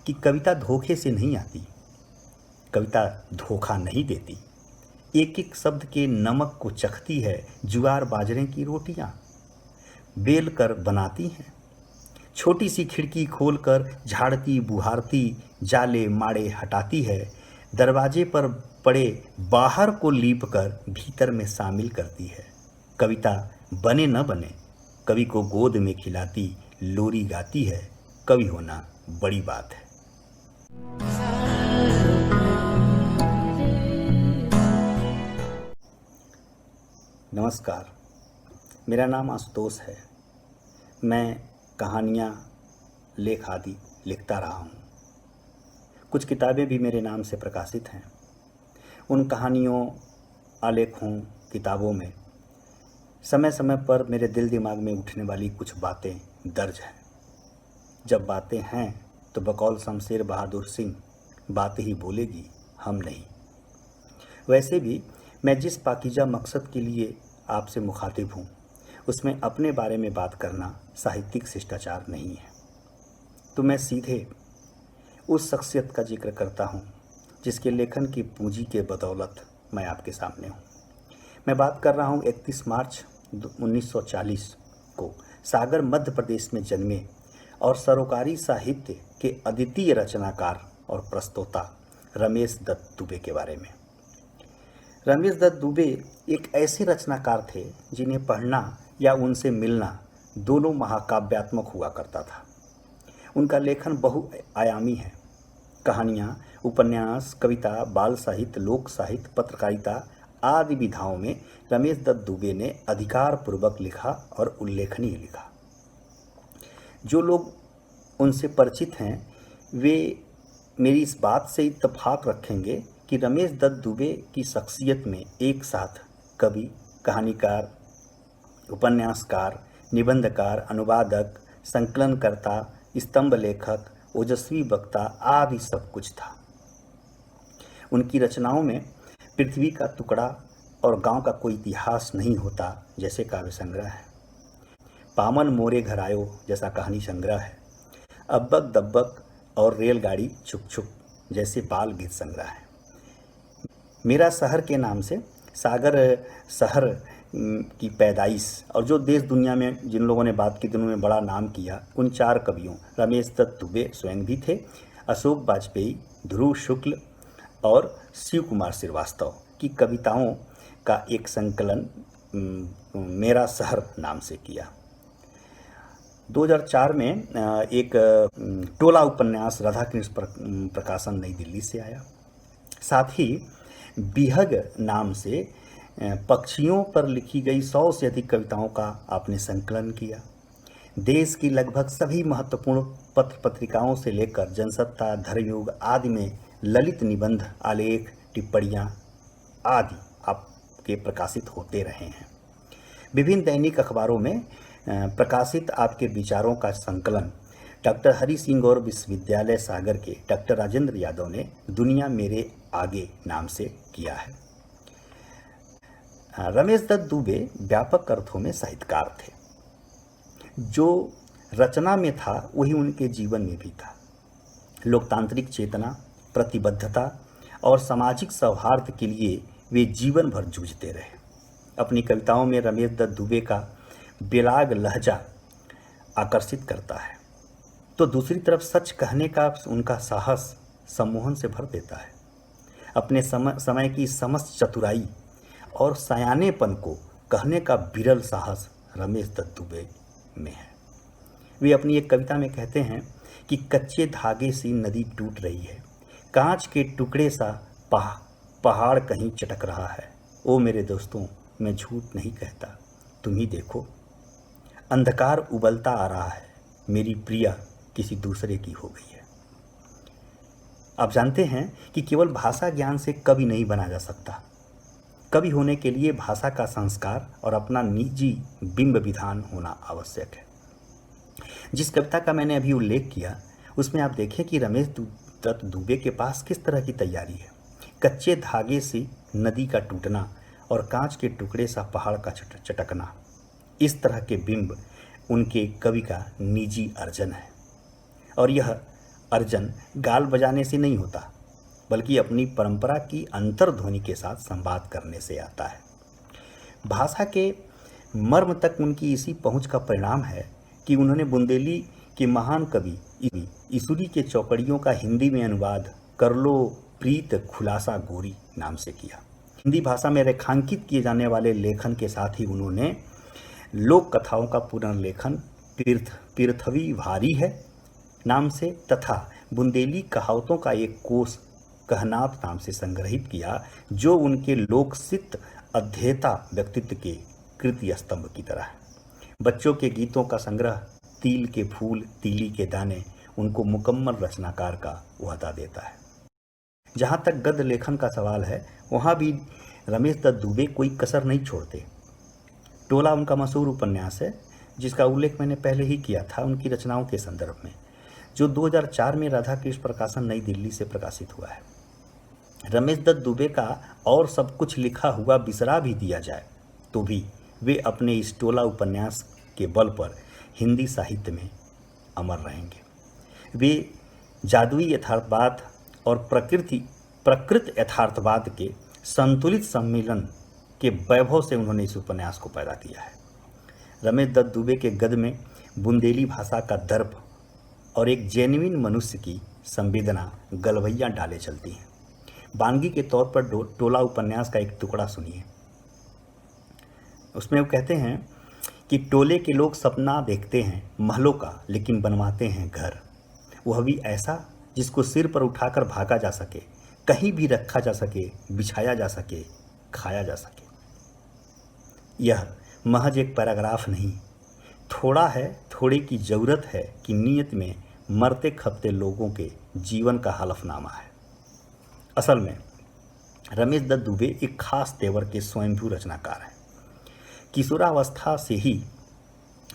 कि कविता धोखे से नहीं आती, कविता धोखा नहीं देती। एक एक शब्द के नमक को चखती है ज्वार बाजरे की रोटियां, बेल कर बनाती हैं। छोटी सी खिड़की खोलकर झाड़ती बुहारती जाले माड़े हटाती है। दरवाजे पर पड़े बाहर को लीप कर भीतर में शामिल करती है। कविता बने न बने, कवि को गोद में खिलाती लोरी गाती है। कवि होना बड़ी बात है। नमस्कार, मेरा नाम आशुतोष है। मैं कहानियाँ, लेख आदि लिखता रहा हूँ। कुछ किताबें भी मेरे नाम से प्रकाशित हैं। उन कहानियों, आलेखों, किताबों में समय समय पर मेरे दिल दिमाग में उठने वाली कुछ बातें दर्ज हैं। जब बातें हैं तो बकौल शमशेर बहादुर सिंह बात ही बोलेगी, हम नहीं। वैसे भी मैं जिस पाकीज़ा मकसद के लिए आपसे मुखातिब हूँ, उसमें अपने बारे में बात करना साहित्यिक शिष्टाचार नहीं है। तो मैं सीधे उस शख्सियत का जिक्र करता हूँ जिसके लेखन की पूंजी के बदौलत मैं आपके सामने हूँ। मैं बात कर रहा हूँ 31 मार्च 1940 को सागर मध्य प्रदेश में जन्मे और सरोकारी साहित्य के अद्वितीय रचनाकार और प्रस्तोता रमेश दत्त दुबे के बारे में। रमेश दत्त दुबे एक ऐसे रचनाकार थे जिन्हें पढ़ना या उनसे मिलना दोनों महाकाव्यात्मक हुआ करता था। उनका लेखन बहुआयामी है। कहानियाँ, उपन्यास, कविता, बाल साहित्य, लोक साहित्य, पत्रकारिता आदि विधाओं में रमेश दत्त दुबे ने अधिकारपूर्वक लिखा और उल्लेखनीय लिखा। जो लोग उनसे परिचित हैं वे मेरी इस बात से इत्तेफाक रखेंगे कि रमेश दत्त दुबे की शख्सियत में एक साथ कवि, कहानीकार, उपन्यासकार, निबंधकार, अनुवादक, संकलनकर्ता, स्तंभ लेखक, ओजस्वी वक्ता आदि सब कुछ था। उनकी रचनाओं में पृथ्वी का टुकड़ा और गांव का कोई इतिहास नहीं होता जैसे काव्य संग्रह है। पामन मोरे घर आयो जैसा कहानी संग्रह है। अब्बक दब्बक और रेलगाड़ी छुक छुक जैसे बाल गीत संग्रह है। मेरा शहर के नाम से सागर शहर की पैदाइश और जो देश दुनिया में जिन लोगों ने बात की जिन्होंने बड़ा नाम किया, उन 4 कवियों रमेश दत्त दुबे स्वयं भी थे, अशोक वाजपेयी, ध्रुव शुक्ल और शिव कुमार श्रीवास्तव की कविताओं का एक संकलन मेरा शहर नाम से किया। 2004 में एक टोला उपन्यास राधाकृष्ण प्रकाशन नई दिल्ली से आया। साथ ही बिहग नाम से पक्षियों पर लिखी गई 100 से अधिक कविताओं का आपने संकलन किया। देश की लगभग सभी महत्वपूर्ण पत्र पत्रिकाओं से लेकर जनसत्ता, धर्मयुग आदि में ललित निबंध, आलेख, टिप्पणियाँ आदि आपके प्रकाशित होते रहे हैं। विभिन्न दैनिक अखबारों में प्रकाशित आपके विचारों का संकलन डॉक्टर हरि सिंह गौर विश्वविद्यालय सागर के डॉक्टर राजेंद्र यादव ने दुनिया मेरे आगे नाम से किया है। रमेश दत्त दुबे व्यापक अर्थों में साहित्यकार थे। जो रचना में था वही उनके जीवन में भी था। लोकतांत्रिक चेतना, प्रतिबद्धता और सामाजिक सौहार्द के लिए वे जीवन भर जूझते रहे। अपनी कविताओं में रमेश दत्त दुबे का बेलाग लहजा आकर्षित करता है, तो दूसरी तरफ सच कहने का उनका साहस सम्मोहन से भर देता है। अपने समय की समस्त चतुराई और सयानेपन को कहने का विरल साहस रमेश दत्त दुबे में है। वे अपनी एक कविता में कहते हैं कि कच्चे धागे सी नदी टूट रही है, कांच के टुकड़े सा पहाड़ कहीं चटक रहा है। ओ मेरे दोस्तों, मैं झूठ नहीं कहता, तुम ही देखो, अंधकार उबलता आ रहा है, मेरी प्रिया किसी दूसरे की हो गई है। आप जानते हैं कि केवल भाषा ज्ञान से कवि नहीं बना जा सकता। कवि होने के लिए भाषा का संस्कार और अपना निजी बिंब विधान होना आवश्यक है। जिस कविता का मैंने अभी उल्लेख किया उसमें आप देखें कि रमेश दत्त दुबे के पास किस तरह की तैयारी है। कच्चे धागे से नदी का टूटना और कांच के टुकड़े सा पहाड़ का चटकना, इस तरह के बिंब उनके कवि का निजी अर्जन है और यह अर्जन गाल बजाने से नहीं होता, बल्कि अपनी परंपरा की अंतर्ध्वनि के साथ संवाद करने से आता है। भाषा के मर्म तक उनकी इसी पहुंच का परिणाम है कि उन्होंने बुंदेली के महान कवि ईसुरी के चौकड़ियों का हिंदी में अनुवाद कर लो प्रीत खुलासा गोरी नाम से किया। हिंदी भाषा में रेखांकित किए जाने वाले लेखन के साथ ही उन्होंने लोक कथाओं का पुनर्लेखन पृथ्वी भारी है नाम से तथा बुंदेली कहावतों का एक कोष कहनात नाम से संग्रहित किया, जो उनके लोकसित अध्येता व्यक्तित्व के कृति स्तंभ की तरह है। बच्चों के गीतों का संग्रह तिल के फूल तीली के दाने उनको मुकम्मल रचनाकार का ओहदा देता है। जहाँ तक गद्य लेखन का सवाल है, वहाँ भी रमेश दत्त दुबे कोई कसर नहीं छोड़ते। टोला उनका मशहूर उपन्यास है, जिसका उल्लेख मैंने पहले ही किया था उनकी रचनाओं के संदर्भ में, जो 2004 में राधा कृष्ण प्रकाशन नई दिल्ली से प्रकाशित हुआ है। रमेश दत्त दुबे का और सब कुछ लिखा हुआ बिसरा भी दिया जाए तो भी वे अपने इस टोला उपन्यास के बल पर हिंदी साहित्य में अमर रहेंगे। वे जादुई यथार्थवाद और प्रकृत यथार्थवाद के संतुलित सम्मेलन के वैभव से उन्होंने इस उपन्यास को पैदा किया है। रमेश दत्त दुबे के गद्य में बुंदेली भाषा का दर्प और एक जेन्युइन मनुष्य की संवेदना गलवैया डाले चलती हैं। बानगी के तौर पर टोला उपन्यास का एक टुकड़ा सुनिए। उसमें वो कहते हैं कि टोले के लोग सपना देखते हैं महलों का, लेकिन बनवाते हैं घर, वह भी ऐसा जिसको सिर पर उठाकर भागा जा सके, कहीं भी रखा जा सके, बिछाया जा सके, खाया जा सके। यह महज एक पैराग्राफ नहीं, थोड़ा है, थोड़े की ज़रूरत है कि नियत में मरते खपते लोगों के जीवन का हलफनामा है। असल में रमेश दत्त दुबे एक खास तेवर के स्वयंभू रचनाकार हैं। किशोरावस्था से ही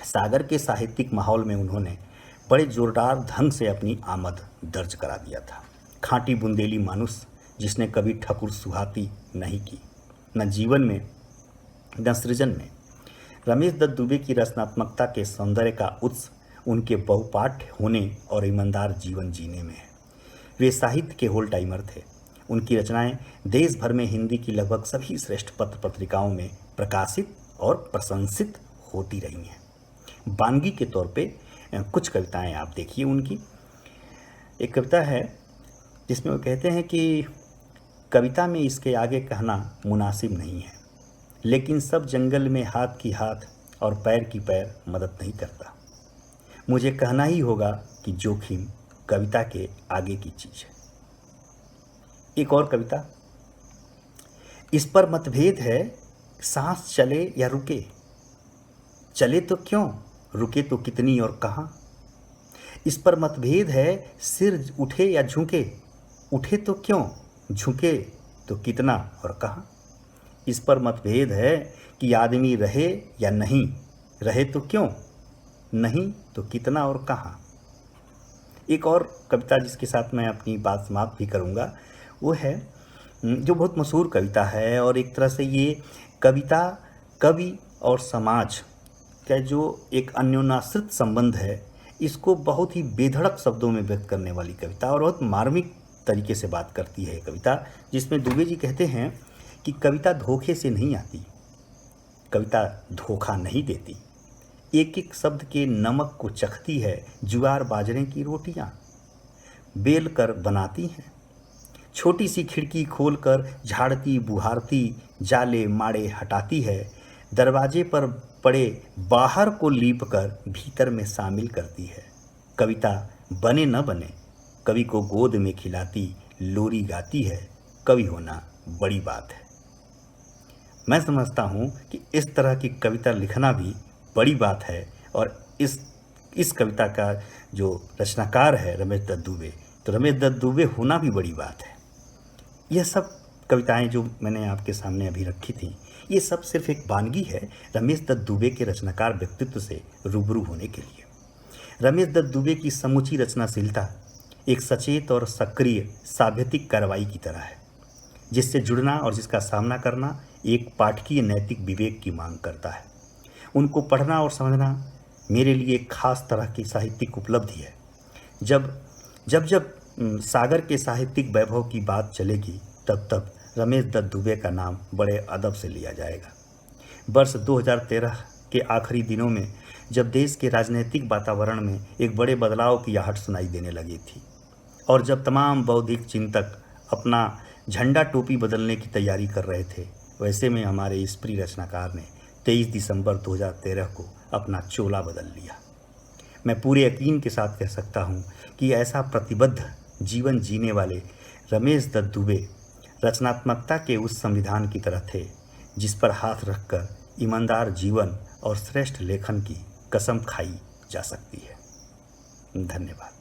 सागर के साहित्यिक माहौल में उन्होंने बड़े जोरदार ढंग से अपनी आमद दर्ज करा दिया था। खाँटी बुंदेली मानुस जिसने कभी ठकुर सुहाती नहीं की, न जीवन में न सृजन में। रमेश दत्त दुबे की रचनात्मकता के सौंदर्य का उत्स उनके बहुपाठ्य होने और ईमानदार जीवन जीने में है। वे साहित्य के होल टाइमर थे। उनकी रचनाएं देश भर में हिंदी की लगभग सभी श्रेष्ठ पत्र पत्रिकाओं में प्रकाशित और प्रशंसित होती रही हैं। बानगी के तौर पे कुछ कविताएं आप देखिए उनकी। एक कविता है जिसमें वो कहते हैं कि कविता में इसके आगे कहना मुनासिब नहीं है, लेकिन सब जंगल में हाथ की हाथ और पैर की पैर मदद नहीं करता। मुझे कहना ही होगा कि जोखिम कविता के आगे की चीज़ है। एक और कविता, इस पर मतभेद है सांस चले या रुके, चले तो क्यों, रुके तो कितनी और कहाँ। इस पर मतभेद है सिर उठे या झुके, उठे तो क्यों, झुके तो कितना और कहाँ। इस पर मतभेद है कि आदमी रहे या नहीं, रहे तो क्यों, नहीं तो कितना और कहाँ। एक और कविता जिसके साथ मैं अपनी बात समाप्त भी करूँगा, वो है जो बहुत मशहूर कविता है और एक तरह से ये कविता कवि और समाज का जो एक अन्योन्याश्रित संबंध है, इसको बहुत ही बेधड़क शब्दों में व्यक्त करने वाली कविता और बहुत मार्मिक तरीके से बात करती है कविता, जिसमें दुबे जी कहते हैं कि कविता धोखे से नहीं आती, कविता धोखा नहीं देती, एक एक शब्द के नमक को चखती है ज्वार बाजरे की रोटियां, बेल कर बनाती हैं। छोटी सी खिड़की खोलकर झाड़ती बुहारती जाले माड़े हटाती है, दरवाजे पर पड़े बाहर को लीप कर भीतर में शामिल करती है। कविता बने न बने कवि को गोद में खिलाती लोरी गाती है, कवि होना बड़ी बात है। मैं समझता हूँ कि इस तरह की कविता लिखना भी बड़ी बात है और इस कविता का जो रचनाकार है रमेश दत्त दुबे, तो रमेश दत्त दुबे होना भी बड़ी बात है। यह सब कविताएं जो मैंने आपके सामने अभी रखी थी, ये सब सिर्फ एक वानगी है रमेश दत्त दुबे के रचनाकार व्यक्तित्व से रूबरू होने के लिए। रमेश दत्त दुबे की समूची रचनाशीलता एक सचेत और सक्रिय साहित्यिक कार्रवाई की तरह है, जिससे जुड़ना और जिसका सामना करना एक पाठकीय नैतिक विवेक की मांग करता है। उनको पढ़ना और समझना मेरे लिए एक खास तरह की साहित्यिक उपलब्धि है। जब जब सागर के साहित्यिक वैभव की बात चलेगी तब तब रमेश दत्त दुबे का नाम बड़े अदब से लिया जाएगा। वर्ष 2013 के आखिरी दिनों में जब देश के राजनीतिक वातावरण में एक बड़े बदलाव की आहट सुनाई देने लगी थी और जब तमाम बौद्धिक चिंतक अपना झंडा टोपी बदलने की तैयारी कर रहे थे, वैसे में हमारे इस प्रिय रचनाकार ने 23 दिसंबर 2013 को अपना चोला बदल लिया। मैं पूरे यकीन के साथ कह सकता हूँ कि ऐसा प्रतिबद्ध जीवन जीने वाले रमेश दत्त दुबे रचनात्मकता के उस संविधान की तरह थे जिस पर हाथ रखकर ईमानदार जीवन और श्रेष्ठ लेखन की कसम खाई जा सकती है। धन्यवाद।